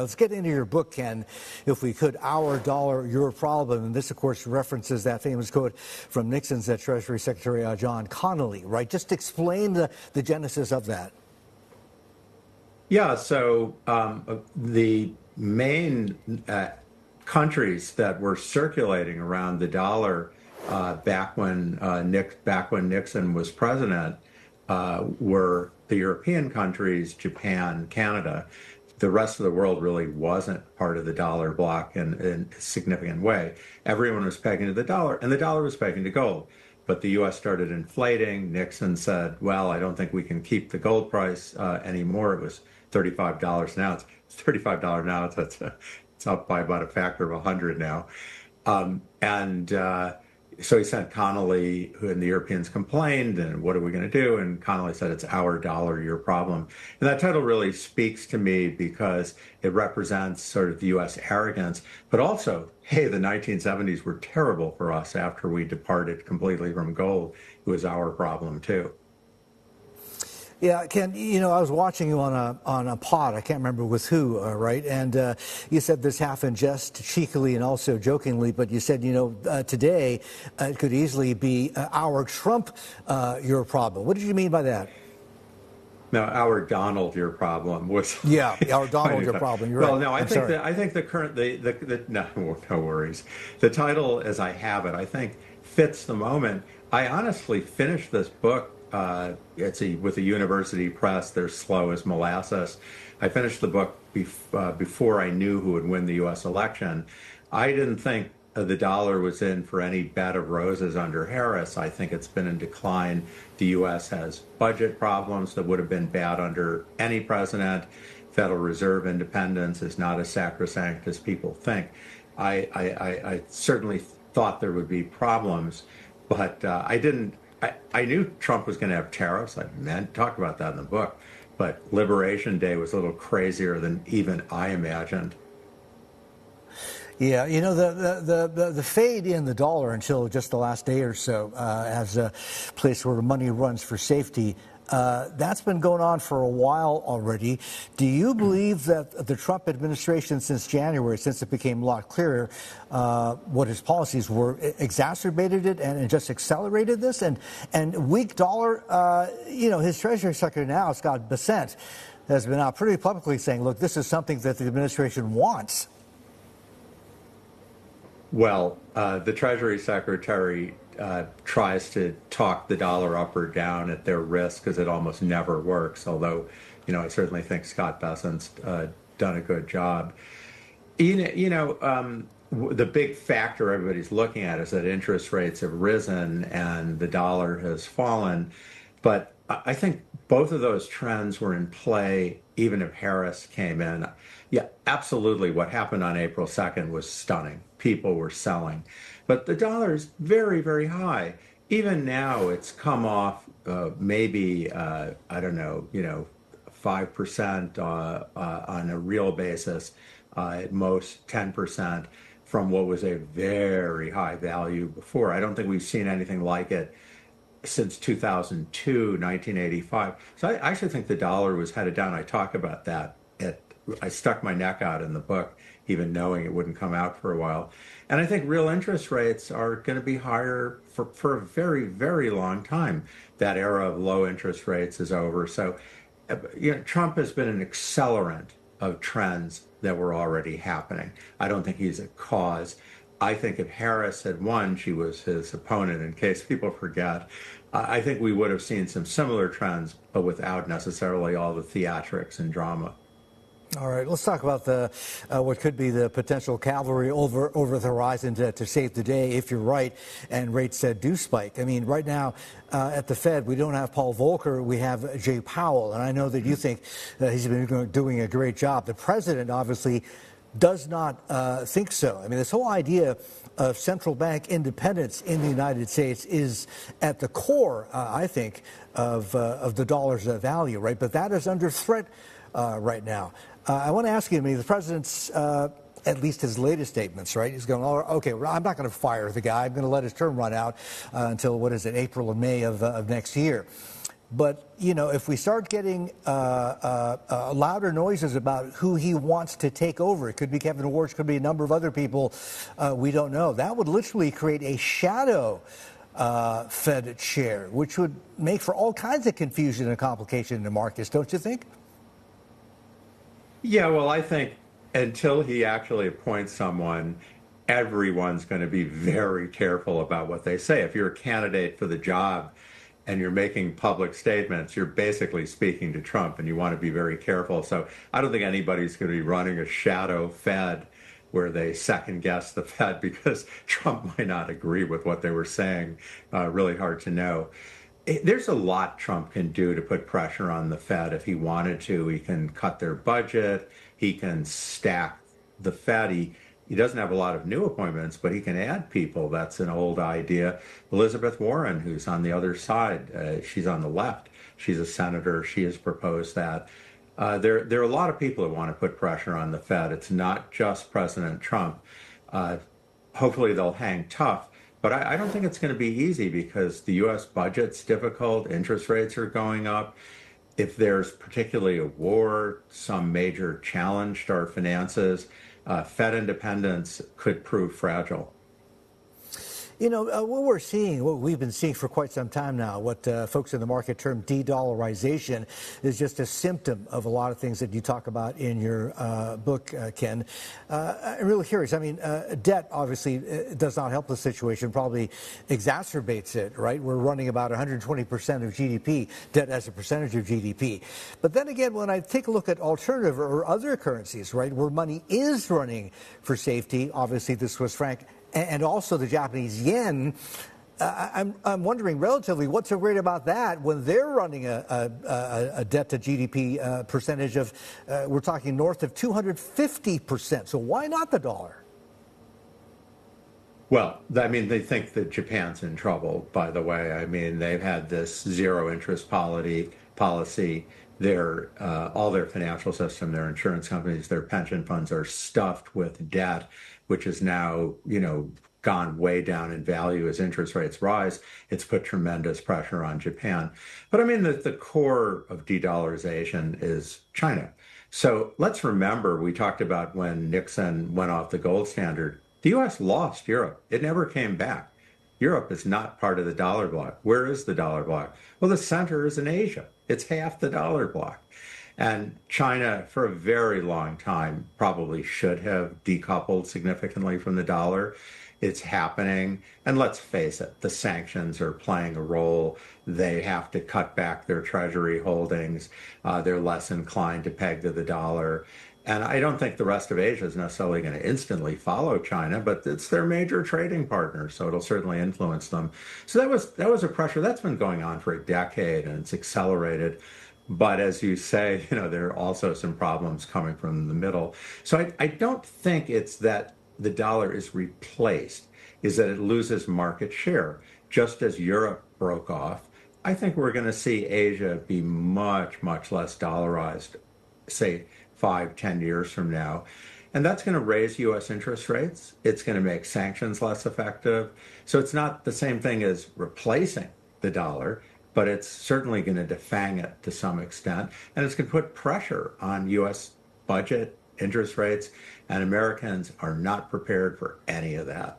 let's get into your book, Ken, if we could. Our Dollar, Your Problem. And this, of course, references that famous quote from Nixon's Treasury Secretary John Connally, right? Just explain the genesis of that. Yeah, so the main countries that were circulating around the dollar back when Nixon was president were the European countries, Japan, Canada. The rest of the world really wasn't part of the dollar bloc in a significant way. Everyone was pegging to the dollar, and the dollar was pegging to gold. But the U.S. started inflating. Nixon said, well, I don't think we can keep the gold price anymore. It was $35 an ounce. It's $35 an ounce. It's up by about a factor of 100 now. So he sent Connally, and the Europeans complained, and what are we going to do? And Connally said, it's our dollar, your problem. And that title really speaks to me because it represents sort of the U.S. arrogance, but also, hey, the 1970s were terrible for us after we departed completely from gold. It was our problem, too. Yeah, Ken, you know, I was watching you on a pod, I can't remember with who, right? And you said this half in jest, cheekily and also jokingly, but you said, you know, today it could easily be our Trump, your problem. What did you mean by that? No, our Donald, your problem was. Yeah, our Donald, your problem. You're well, right. no, I think the current no worries. The title, as I have it, I think fits the moment. I honestly finished this book. It's with a university press. They're slow as molasses. I finished the book before I knew who would win the U.S. election. I didn't think the dollar was in for any bed of roses under Harris. I think it's been in decline. The U.S. has budget problems that would have been bad under any president. Federal Reserve independence is not as sacrosanct as people think. I certainly thought there would be problems, but I didn't. I knew Trump was going to have tariffs. I talked about that in the book. But Liberation Day was a little crazier than even I imagined. Yeah, you know, the fade in the dollar until just the last day or so as a place where money runs for safety, that's been going on for a while already. Do you believe that the Trump administration since January, since it became a lot clearer what his policies were, exacerbated it and just accelerated this? And weak dollar, you know, his Treasury Secretary now, Scott Bessent, has been out pretty publicly saying, look, this is something that the administration wants. Well, the Treasury Secretary tries to talk the dollar up or down at their risk because it almost never works, although, you know, I certainly think Scott Bessent's done a good job. The big factor everybody's looking at is that interest rates have risen and the dollar has fallen. But I think both of those trends were in play even if Harris came in. Yeah, absolutely. What happened on April 2nd was stunning. People were selling. But the dollar is very, very high. Even now, it's come off maybe, 5% on a real basis, at most 10% from what was a very high value before. I don't think we've seen anything like it since 2002, 1985. So I actually think the dollar was headed down. I talk about that. I stuck my neck out in the book, even knowing it wouldn't come out for a while. And I think real interest rates are going to be higher for a very, very long time. That era of low interest rates is over. So, you know, Trump has been an accelerant of trends that were already happening. I don't think he's a cause. I think if Harris had won, she was his opponent, in case people forget. I think we would have seen some similar trends, but without necessarily all the theatrics and drama. All right, let's talk about what could be the potential cavalry over the horizon to save the day, if you're right, and rates do spike. I mean, right now at the Fed, we don't have Paul Volcker, we have Jay Powell, and I know that you think he's been doing a great job. The president obviously does not think so. I mean, this whole idea of central bank independence in the United States is at the core, I think, of the dollar's value, right? But that is under threat right now. I want to ask you, the president's, at least his latest statements, right? He's going, oh, okay, well, I'm not going to fire the guy. I'm going to let his term run out until, April or May of next year. But, you know, if we start getting louder noises about who he wants to take over, it could be Kevin Warsh, could be a number of other people, we don't know. That would literally create a shadow Fed chair, which would make for all kinds of confusion and complication in the markets, don't you think? Yeah, well, I think until he actually appoints someone, everyone's going to be very careful about what they say. If you're a candidate for the job and you're making public statements, you're basically speaking to Trump, and you want to be very careful. So I don't think anybody's going to be running a shadow Fed where they second guess the Fed because Trump might not agree with what they were saying. Really hard to know. There's a lot Trump can do to put pressure on the Fed if he wanted to. He can cut their budget. He can stack the Fed. He doesn't have a lot of new appointments, but he can add people. That's an old idea. Elizabeth Warren, who's on the other side, she's on the left. She's a senator. She has proposed that. There are a lot of people who want to put pressure on the Fed. It's not just President Trump. Hopefully they'll hang tough. But I don't think it's going to be easy because the U.S. budget's difficult. Interest rates are going up. If there's particularly a war, some major challenge to our finances, Fed independence could prove fragile. You know, what we're seeing, what we've been seeing for quite some time now, what folks in the market term de-dollarization, is just a symptom of a lot of things that you talk about in your book, Ken. I'm really curious. I mean, debt obviously does not help the situation, probably exacerbates it, right? We're running about 120% of GDP, debt as a percentage of GDP. But then again, when I take a look at alternative or other currencies, right, where money is running for safety, obviously the Swiss franc, and also the Japanese yen, I'm wondering relatively what's so great about that when they're running a debt to GDP percentage of, we're talking north of 250%. So why not the dollar? Well, I mean, they think that Japan's in trouble, by the way. I mean, they've had this zero interest policy. All their financial system, their insurance companies, their pension funds are stuffed with debt, which is now, gone way down in value as interest rates rise. It's put tremendous pressure on Japan. But I mean, the core of de-dollarization is China. So let's remember, we talked about when Nixon went off the gold standard, the U.S. lost Europe. It never came back. Europe is not part of the dollar bloc. Where is the dollar bloc? Well, the center is in Asia. It's half the dollar bloc. And China, for a very long time, probably should have decoupled significantly from the dollar. It's happening. And let's face it, the sanctions are playing a role. They have to cut back their treasury holdings. They're less inclined to peg to the dollar. And I don't think the rest of Asia is necessarily going to instantly follow China, but it's their major trading partner, so it'll certainly influence them. So that was a pressure that's been going on for a decade, and it's accelerated. But as you say, there are also some problems coming from the middle. So I don't think it's that the dollar is replaced, is that it loses market share. Just as Europe broke off, I think we're going to see Asia be much, much less dollarized, say 5-10 years from now. And that's going to raise U.S. interest rates. It's going to make sanctions less effective. So it's not the same thing as replacing the dollar, but it's certainly going to defang it to some extent. And it's going to put pressure on U.S. budget, interest rates, and Americans are not prepared for any of that.